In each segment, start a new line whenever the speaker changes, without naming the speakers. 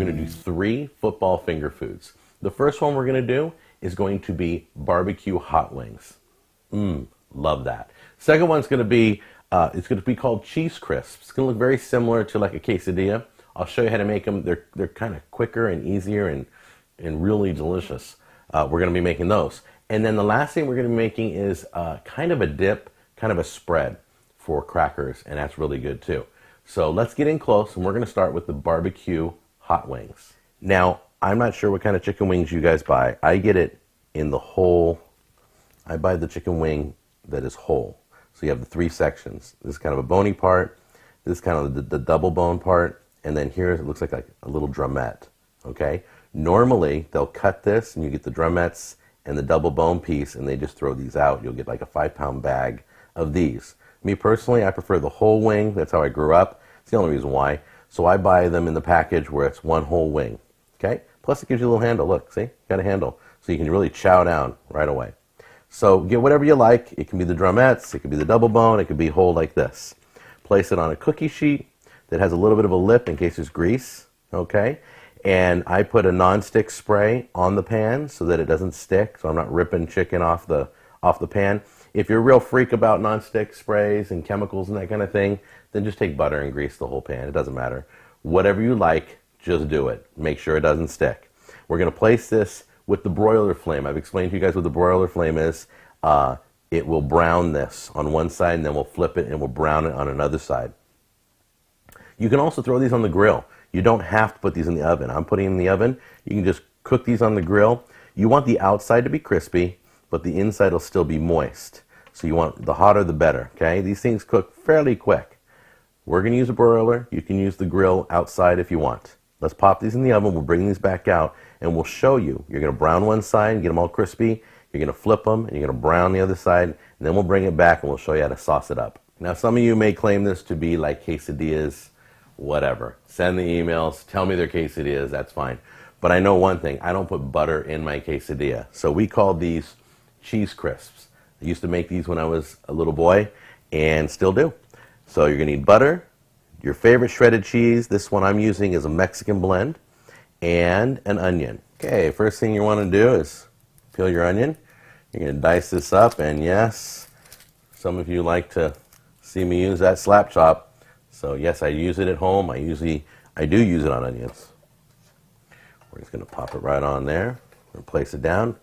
going to do 3 football finger foods. The first one we're going to do is going to be BBQ Hot Wings. Love that. Second one's going to be, it's going to be called cheese crisps. It's going to look very similar to like a quesadilla. I'll show you how to make them. They're kind of quicker and easier and really delicious. We're going to be making those. And then the last thing we're going to be making is kind of a dip, kind of a spread for crackers, and that's really good too. So let's get in close, and we're going to start with the BBQ Hot Wings. Now, I'm not sure what kind of chicken wings you guys buy. I get it in the whole. I buy the chicken wing that is whole. So you have the 3 sections. This is kind of a bony part. This is kind of the double bone part. And then here it looks like a little drumette. Okay? Normally, they'll cut this, and you get the drumettes and the double bone piece, and they just throw these out. You'll get like a 5-pound bag of these. Me personally, I prefer the whole wing. That's how I grew up. It's the only reason why. So I buy them in the package where it's one whole wing. Okay? Plus it gives you a little handle. Look, see? Got a handle. So you can really chow down right away. So get whatever you like. It can be the drumettes. It could be the double bone. It could be whole like this. Place it on a cookie sheet that has a little bit of a lip in case there's grease. Okay? And I put a non-stick spray on the pan so that it doesn't stick. So I'm not ripping chicken off the pan. If you're a real freak about non-stick sprays and chemicals and that kind of thing, then just take butter and grease the whole pan. It doesn't matter. Whatever you like, just do it. Make sure it doesn't stick. We're going to place this with the broiler flame. I've explained to you guys what the broiler flame is. It will brown this on one side, and then we'll flip it and we'll brown it on another side. You can also throw these on the grill. You don't have to put these in the oven. I'm putting them in the oven. You can just cook these on the grill. You want the outside to be crispy, but the inside will still be moist. So you want the hotter the better, okay? These things cook fairly quick. We're going to use a broiler. You can use the grill outside if you want. Let's pop these in the oven. We'll bring these back out, and we'll show you. You're going to brown one side and get them all crispy. You're going to flip them, and you're going to brown the other side, and then we'll bring it back, and we'll show you how to sauce it up. Now, some of you may claim this to be like quesadillas, whatever. Send the emails. Tell me they're quesadillas. That's fine. But I know one thing. I don't put butter in my quesadilla. So we call these cheese crisps. I used to make these when I was a little boy and still do. So you're going to need butter, your favorite shredded cheese. This one I'm using is a Mexican blend, and an onion. Okay, first thing you want to do is peel your onion. You're going to dice this up, and yes, some of you like to see me use that slap chop. So yes, I use it at home. I do use it on onions. We're just going to pop it right on there and place it down.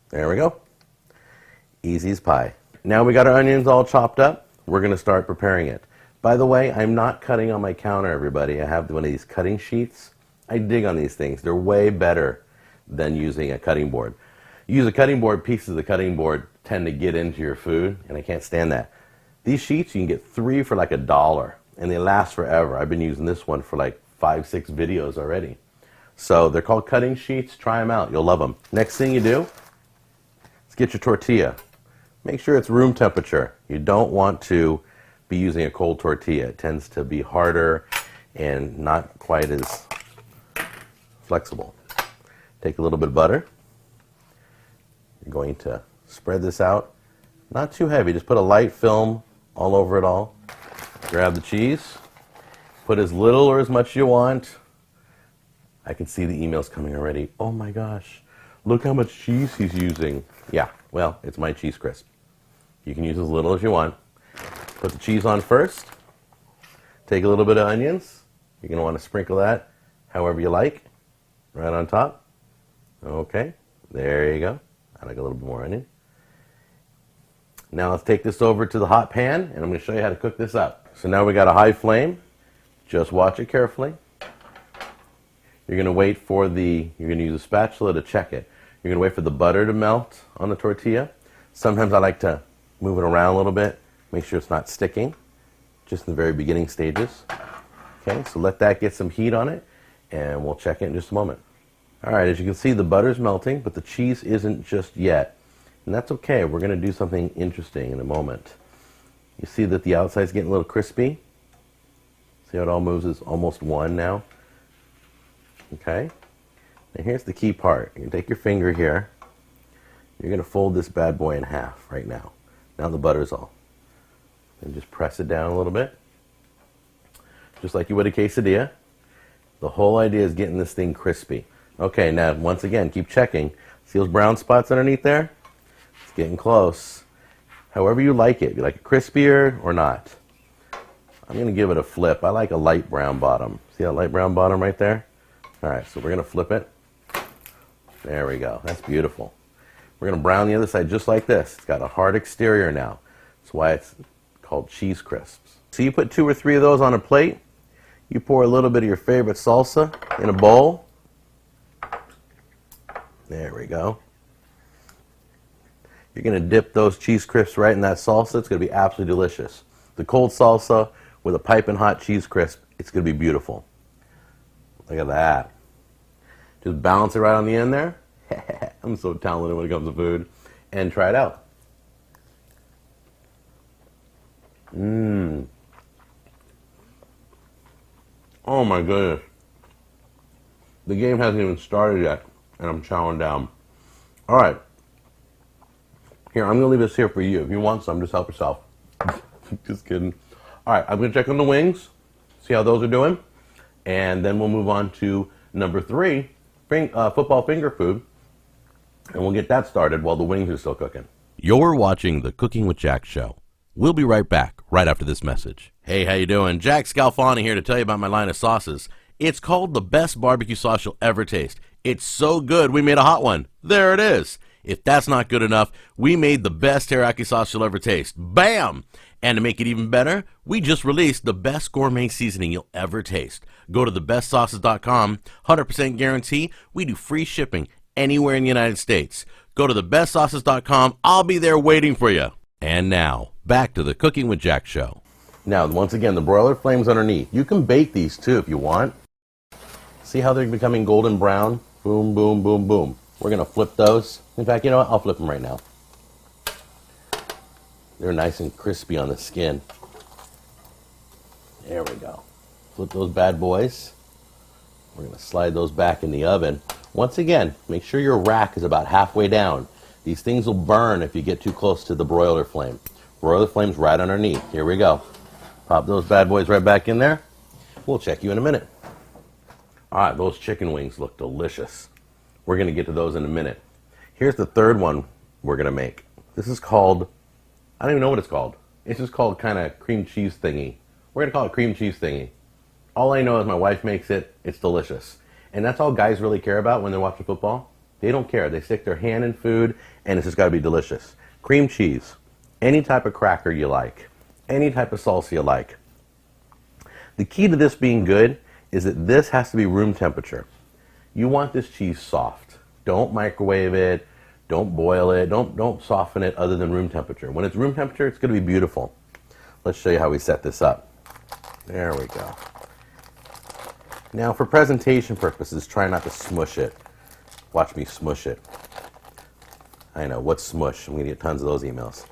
There we go. Easy as pie. Now we got our onions all chopped up. We're going to start preparing it. By the way, I'm not cutting on my counter, everybody. I have one of these cutting sheets. I dig on these things. They're way better than using a cutting board. You use a cutting board, pieces of the cutting board tend to get into your food, and I can't stand that. These sheets, you can get 3 for like $1, and they last forever. I've been using this one for like 5-6 videos already. So they're called cutting sheets. Try them out. You'll love them. Next thing you do, get your tortilla. Make sure it's room temperature. You don't want to be using a cold tortilla. It tends to be harder and not quite as flexible. Take a little bit of butter. You're going to spread this out. Not too heavy. Just put a light film all over it all. Grab the cheese. Put as little or as much as you want. I can see the emails coming already. Oh my gosh. Look how much cheese he's using. Yeah, well, it's my cheese crisp. You can use as little as you want. Put the cheese on first. Take a little bit of onions. You're going to want to sprinkle that however you like. Right on top. Okay, there you go. I like a little bit more onion. Now let's take this over to the hot pan, and I'm going to show you how to cook this up. So now we got a high flame. Just watch it carefully. You're going to wait for you're going to use a spatula to check it. You're going to wait for the butter to melt on the tortilla. Sometimes I like to move it around a little bit, make sure it's not sticking, just in the very beginning stages. Okay, so let that get some heat on it, and we'll check it in just a moment. All right, as you can see, the butter's melting, but the cheese isn't just yet. And that's okay. We're going to do something interesting in a moment. You see that the outside's getting a little crispy? See how it all moves? It's almost one now. Okay? Now here's the key part. You can take your finger here. You're going to fold this bad boy in half right now. Now the butter's all And just press it down a little bit. Just like you would a quesadilla. The whole idea is getting this thing crispy. Okay, now once again, keep checking. See those brown spots underneath there? It's getting close. However you like it. You like it crispier or not? I'm going to give it a flip. I like a light brown bottom. See that light brown bottom right there? All right, so we're going to flip it. There we go. That's beautiful. We're going to brown the other side just like this. It's got a hard exterior now. That's why it's called cheese crisps. So you put 2 or 3 of those on a plate. You pour a little bit of your favorite salsa in a bowl. There we go. You're going to dip those cheese crisps right in that salsa. It's going to be absolutely delicious. The cold salsa with a piping hot cheese crisp, it's going to be beautiful. Look at that. Just balance it right on the end there. I'm so talented when it comes to food. And try it out. Mmm. Oh my goodness. The game hasn't even started yet, and I'm chowing down. All right. Here, I'm going to leave this here for you. If you want some, just help yourself. Just kidding. All right, I'm going to check on the wings, see how those are doing, and then we'll move on to number 3, football finger food, and we'll get that started while the wings are still cooking. You're watching the Cooking with Jack show. We'll be right back right after this message. Hey, how you doing? Jack Scalfani here to tell you about my line of sauces. It's called the best barbecue sauce you'll ever taste. It's so good, we made a hot one. There it is. If that's not good enough, we made the best teriyaki sauce you'll ever taste. Bam! And to make it even better, we just released the best gourmet seasoning you'll ever taste. Go to thebestsauces.com, 100% guarantee. We do free shipping anywhere in the United States. Go to thebestsauces.com. I'll be there waiting for you. And now, back to the Cooking with Jack show. Now, once again, the broiler flame's underneath. You can bake these too if you want. See how they're becoming golden brown? Boom, boom, boom, boom. We're going to flip those. In fact, you know what? I'll flip them right now. They're nice and crispy on the skin. There we go. Flip those bad boys. We're going to slide those back in the oven. Once again, make sure your rack is about halfway down. These things will burn if you get too close to the broiler flame. Broiler flame's right underneath. Here we go. Pop those bad boys right back in there. We'll check you in a minute. All right, those chicken wings look delicious. We're going to get to those in a minute. Here's the third one we're going to make. This is called, I don't even know what it's called. It's just called kind of cream cheese thingy. We're going to call it cream cheese thingy. All I know is my wife makes it. It's delicious. And that's all guys really care about when they're watching football. They don't care. They stick their hand in food, and it's just got to be delicious. Cream cheese, any type of cracker you like, any type of salsa you like. The key to this being good is that this has to be room temperature. You want this cheese soft. Don't microwave it. Don't boil it. Don't soften it other than room temperature. When it's room temperature, it's going to be beautiful. Let's show you how we set this up. There we go. Now, for presentation purposes, try not to smush it. Watch me smush it. I know, what's smush? I'm going to get tons of those emails.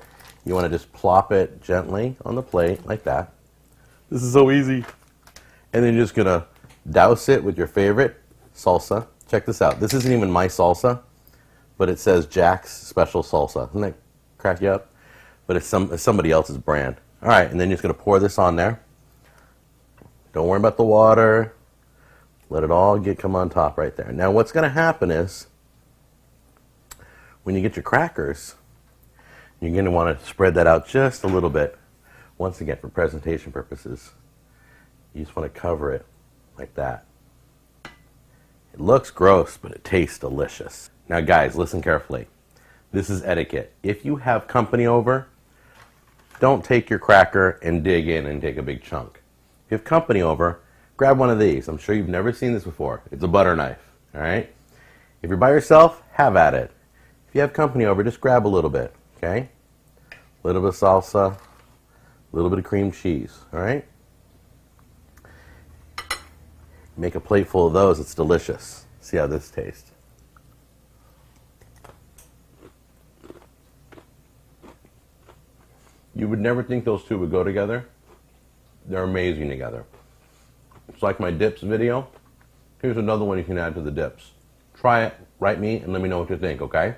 You want to just plop it gently on the plate like that. This is so easy. And then you're just going to douse it with your favorite salsa. Check this out. This isn't even my salsa, but it says Jack's Special Salsa. Doesn't that crack you up? But it's somebody else's brand. All right, and then you're just going to pour this on there. Don't worry about the water. Let it all come on top right there. Now what's going to happen is, when you get your crackers, you're going to want to spread that out just a little bit. Once again, for presentation purposes, you just want to cover it like that. It looks gross, but it tastes delicious. Now guys, listen carefully. This is etiquette. If you have company over, don't take your cracker and dig in and take a big chunk. If you have company over, grab one of these. I'm sure you've never seen this before. It's a butter knife, all right? If you're by yourself, have at it. If you have company over, just grab a little bit, okay? A little bit of salsa, a little bit of cream cheese, all right? Make a plate full of those. It's delicious. See how this tastes. You would never think those two would go together. They're amazing together. It's like my dips video. Here's another one you can add to the dips. Try it, write me, and let me know what you think, okay?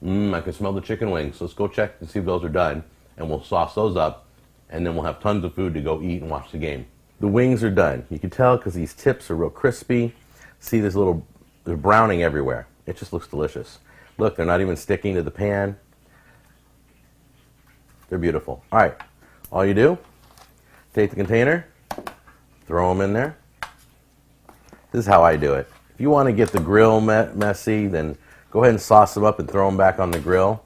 I can smell the chicken wings. Let's go check to see if those are done. and we'll sauce those up, and then we'll have tons of food to go eat and watch the game. The wings are done. You can tell because these tips are real crispy. See, they're browning everywhere. It just looks delicious. Look, they're not even sticking to the pan. They're beautiful. All right, all you do, take the container, throw them in there. This is how I do it. If you want to get the grill messy, then go ahead and sauce them up and throw them back on the grill.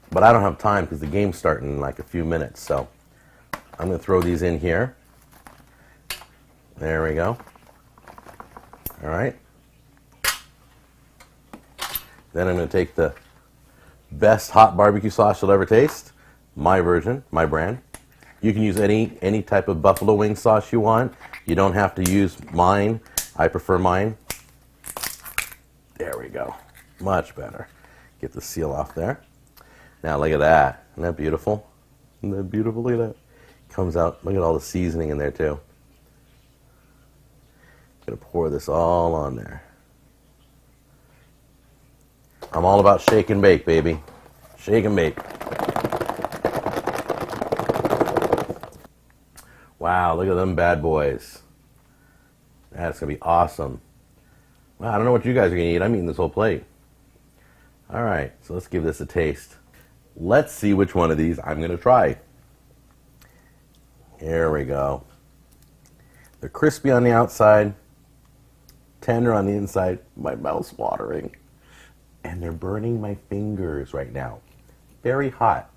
But I don't have time because the game's starting in like a few minutes. So I'm going to throw these in here. There we go. All right. Then I'm going to take the best hot barbecue sauce you'll ever taste. My version, my brand. You can use any type of buffalo wing sauce you want. You don't have to use mine. I prefer mine. There we go. Much better. Get the seal off there. Now look at that. Isn't that beautiful? Isn't that beautiful? Look at that. Comes out. Look at all the seasoning in there too. Gonna pour this all on there. I'm all about shake and bake, baby. Shake and bake. Wow, look at them bad boys. That's gonna be awesome. Wow, I don't know what you guys are gonna eat. I'm eating this whole plate. All right, so let's give this a taste. Let's see which one of these I'm gonna try. Here we go. They're crispy on the outside, tender on the inside. My mouth's watering. And they're burning my fingers right now. Very hot.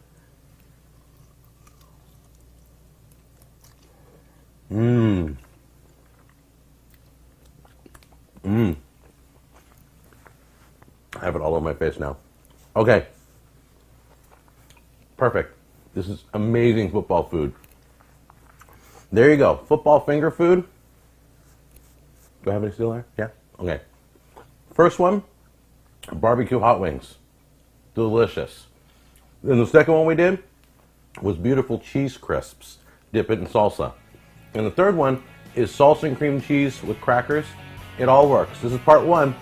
Mmm. Mmm. I have it all over my face now. Okay. Perfect. This is amazing football food. There you go. Football finger food. Do I have any still there? Yeah? Okay. First one, barbecue hot wings. Delicious. Then the second one we did was beautiful cheese crisps. Dip it in salsa. And the third one is salsa and cream cheese with crackers. It all works. This is part one.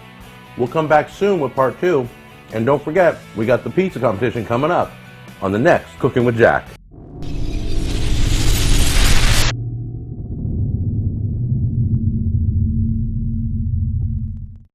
We'll come back soon with part two. And don't forget, we got the pizza competition coming up on the next Cooking with Jack.